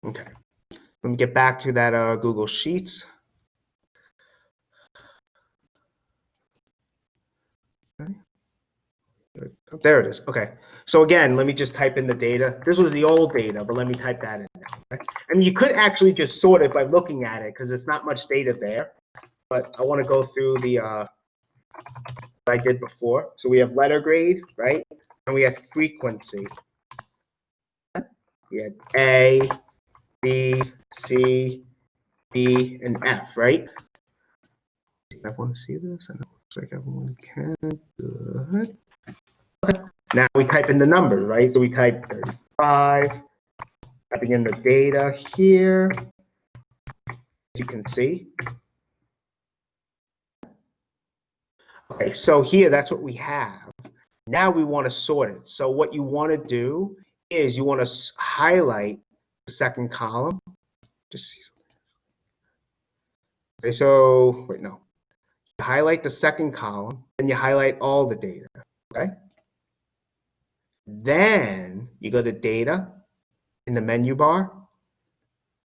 Okay, let me get back to that Google Sheets. Okay. There it is. Okay, so again, let me just type in the data. This was the old data, but let me type that in now. Okay? I mean, you could actually just sort it by looking at it because it's not much data there. But I want to go through the what I did before. So we have letter grade, right? And we have frequency. We had A, B, C, D, and F, right? I want to see this. I know it looks like everyone can. Good. Okay. Now we type in the number, right? So we type 35, typing in the data here, as you can see. Okay, so here, that's what we have. Now we want to sort it. So what you want to do is you want to highlight the second column. Just see something. Okay, so wait, no. You highlight the second column, and you highlight all the data. Okay. Then you go to data in the menu bar.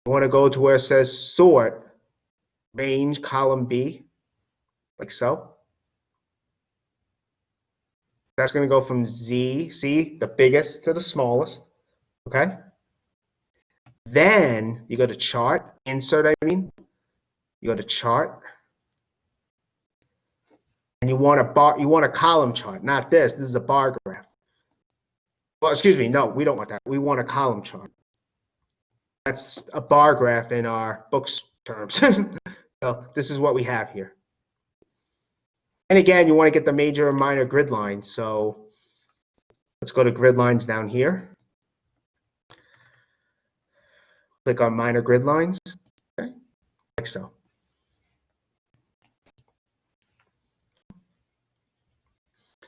You want to go to where it says sort range column B, like so. That's going to go from Z, see, the biggest to the smallest. Okay. Then you go to chart, insert, I mean. You go to chart. And you want a bar, you want a column chart, not this. This is a bar graph. Well, excuse me, no, we don't want that. We want a column chart. That's a bar graph in our books terms. So this is what we have here. And again, you want to get the major and minor grid lines. So let's go to grid lines down here. Click on minor grid lines, okay, like so.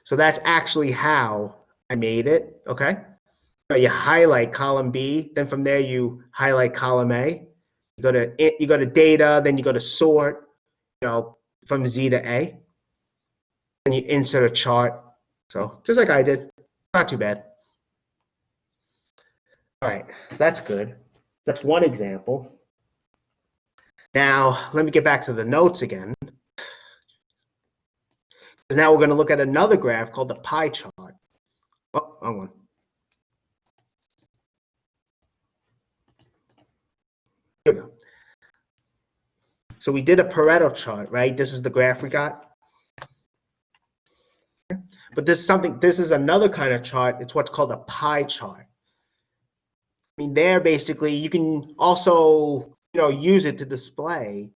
So that's actually how I made it, okay? So you highlight column B, then from there you highlight column A. You go to data, then you go to sort, you know, from Z to A. And you insert a chart. So just like I did, not too bad. All right, so that's good. That's one example. Now, let me get back to the notes again. Because now we're going to look at another graph called the pie chart. Oh, wrong one. Here we go. So we did a Pareto chart, right? This is the graph we got. But this is another kind of chart. It's what's called a pie chart. I mean, there basically you can also, use it to display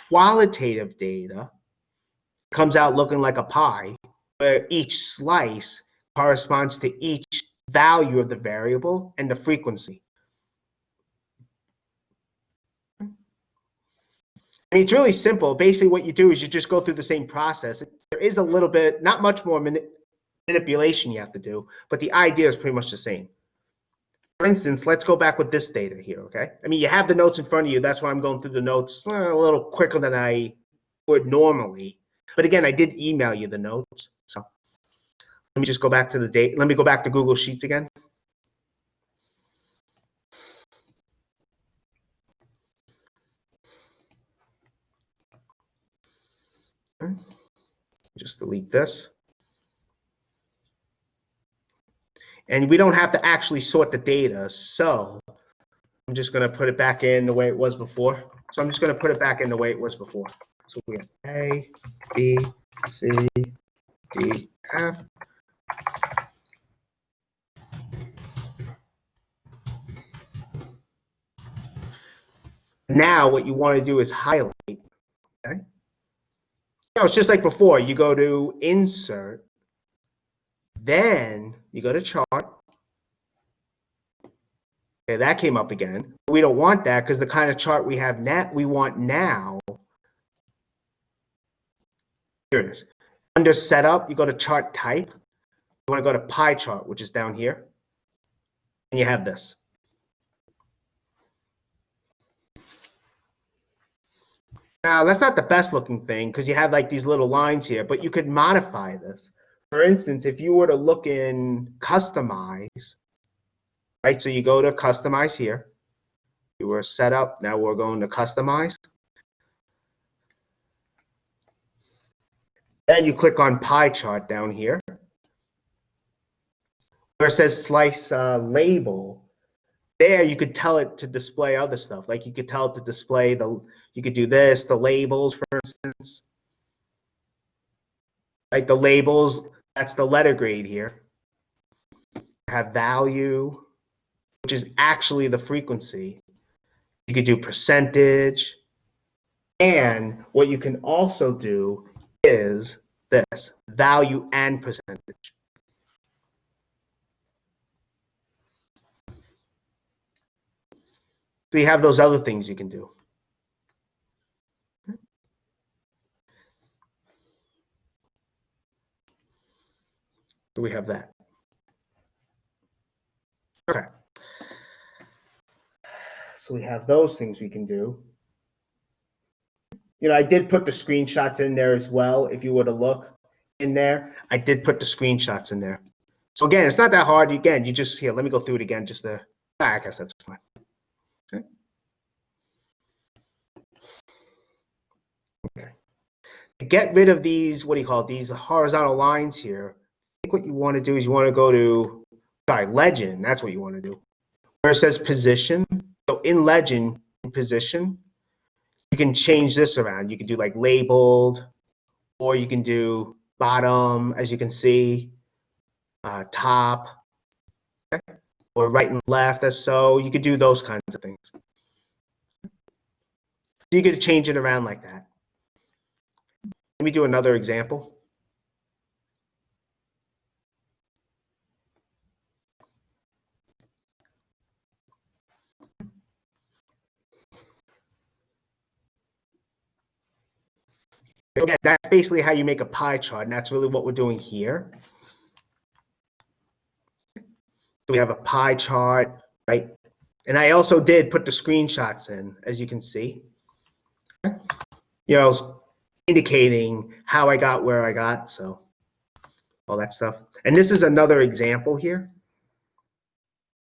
qualitative data. Comes out looking like a pie, where each slice corresponds to each value of the variable and the frequency. I mean, it's really simple. Basically, what you do is you just go through the same process. There is a little bit, not much more manipulation you have to do, but the idea is pretty much the same. For instance, let's go back with this data here, okay? I mean, you have the notes in front of you. That's why I'm going through the notes a little quicker than I would normally. But again, I did email you the notes. So let me just go back to the date. Let me go back to Google Sheets again. Okay. Just delete this. And we don't have to actually sort the data, so I'm just going to put it back in the way it was before. So I'm just going to put it back in the way it was before. So we have A, B, C, D, F. Now what you want to do is highlight, okay? It's just like before. You go to Insert, then you go to Chart. Okay, that came up again. We don't want that because the kind of chart we have now, we want now. Here it is. Under Setup, you go to Chart Type. You want to go to Pie Chart, which is down here. And you have this. Now, that's not the best looking thing because you have like these little lines here, but you could modify this. For instance, if you were to look in Customize, right? So you go to Customize here. You were set up. Now we're going to customize. Then you click on pie chart down here. Where it says slice label, there you could tell it to display other stuff. Like you could tell it to display you could do this, the labels, for instance. Right, the labels, that's the letter grade here. Have value, which is actually the frequency. You could do percentage. And what you can also do is this, value and percentage. So you have those other things you can do. So we have that. Okay. So we have those things we can do. You know, I did put the screenshots in there as well. If you were to look in there, I did put the screenshots in there. So again, it's not that hard. Again, you just, here, let me go through it again just to, I guess that's fine. Okay. Okay. To get rid of these, what do you call it, these horizontal lines here, I think what you want to do is you want to go to, legend, that's what you want to do. Where it says position, so in legend, position, you can change this around. You can do like labeled, or you can do bottom, as you can see, top, okay? Or right and left, as so. You could do those kinds of things. You could change it around like that. Let me do another example. Okay, that's basically how you make a pie chart, and that's really what we're doing here. So we have a pie chart, right? And I also did put the screenshots in, as you can see. You know, indicating how I got where I got, so all that stuff. And this is another example here,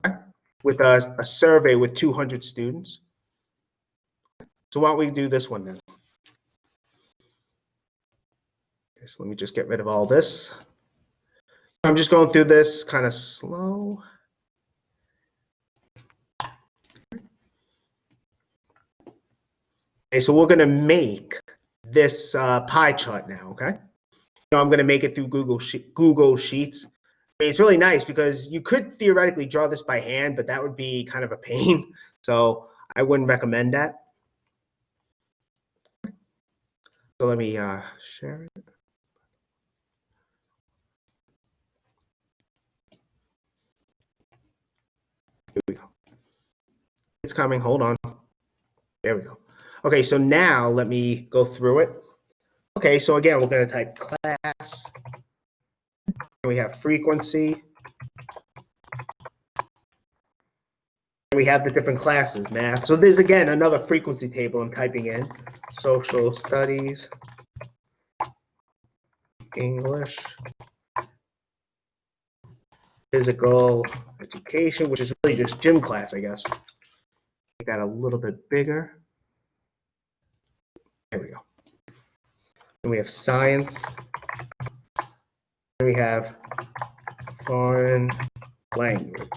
okay, with a survey with 200 students. So why don't we do this one then? Okay, so let me just get rid of all this. I'm just going through this kind of slow. Okay, so we're going to make this pie chart now, okay? So I'm going to make it through Google Sheets. I mean, it's really nice because you could theoretically draw this by hand, but that would be kind of a pain. So I wouldn't recommend that. So let me share it. Here we go. It's coming. Hold on. There we go. Okay, so now let me go through it. Okay, so again, we're going to type class. We have frequency. We have the different classes, math. So there's, again, another frequency table I'm typing in. Social studies, English, physical education, which is really just gym class, I guess. Make that a little bit bigger. There we go. Then we have science. Then we have foreign language.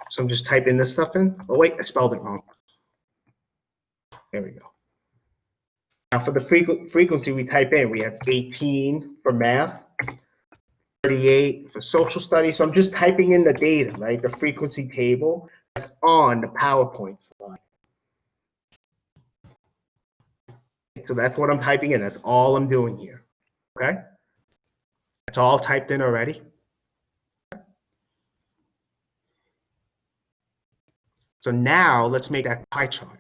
So I'm just typing this stuff in. Oh, wait, I spelled it wrong. There we go. Now for the frequency we type in, we have 18 for math, 38 for social studies. So I'm just typing in the data, right? The frequency table that's on the PowerPoint slide. So that's what I'm typing in. That's all I'm doing here. Okay? It's all typed in already. So now let's make that pie chart.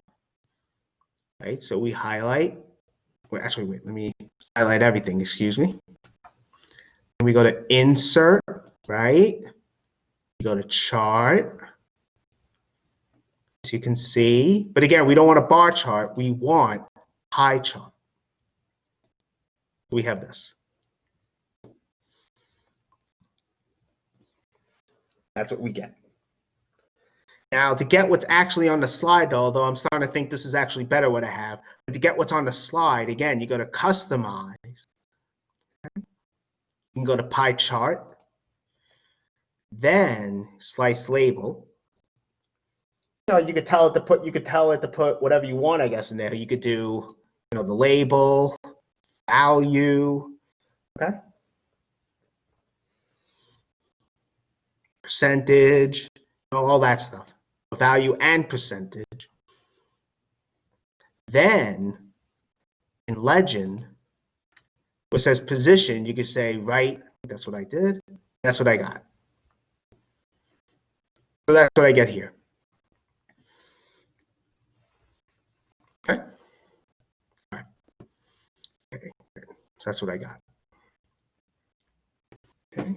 Right? So we highlight. Wait, actually, wait, let me highlight everything, excuse me. And we go to insert, right? We go to chart. As you can see, but again, we don't want a bar chart. We want pie chart. We have this. That's what we get. Now, to get what's actually on the slide, though, although I'm starting to think this is actually better what I have, but to get what's on the slide, again, you go to Customize. Okay. You can go to Pie Chart, then Slice Label. You could tell it to put whatever you want, I guess, in there. You could do, the label, value, okay, percentage, all that stuff, value and percentage. Then in Legend, where it says position, you could say right. That's what I did. That's what I got. So that's what I get here. Okay. All right. Okay. So that's what I got. Okay.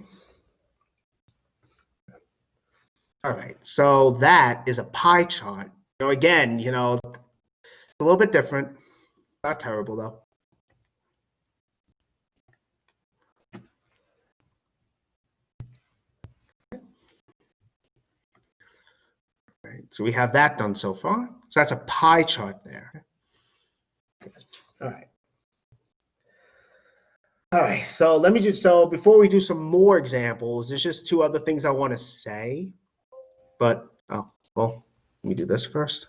All right. So that is a pie chart. Again, it's a little bit different. Not terrible though. Right, so we have that done so far. So that's a pie chart there. All right. All right, so before we do some more examples, there's just two other things I want to say. But, well, let me do this first.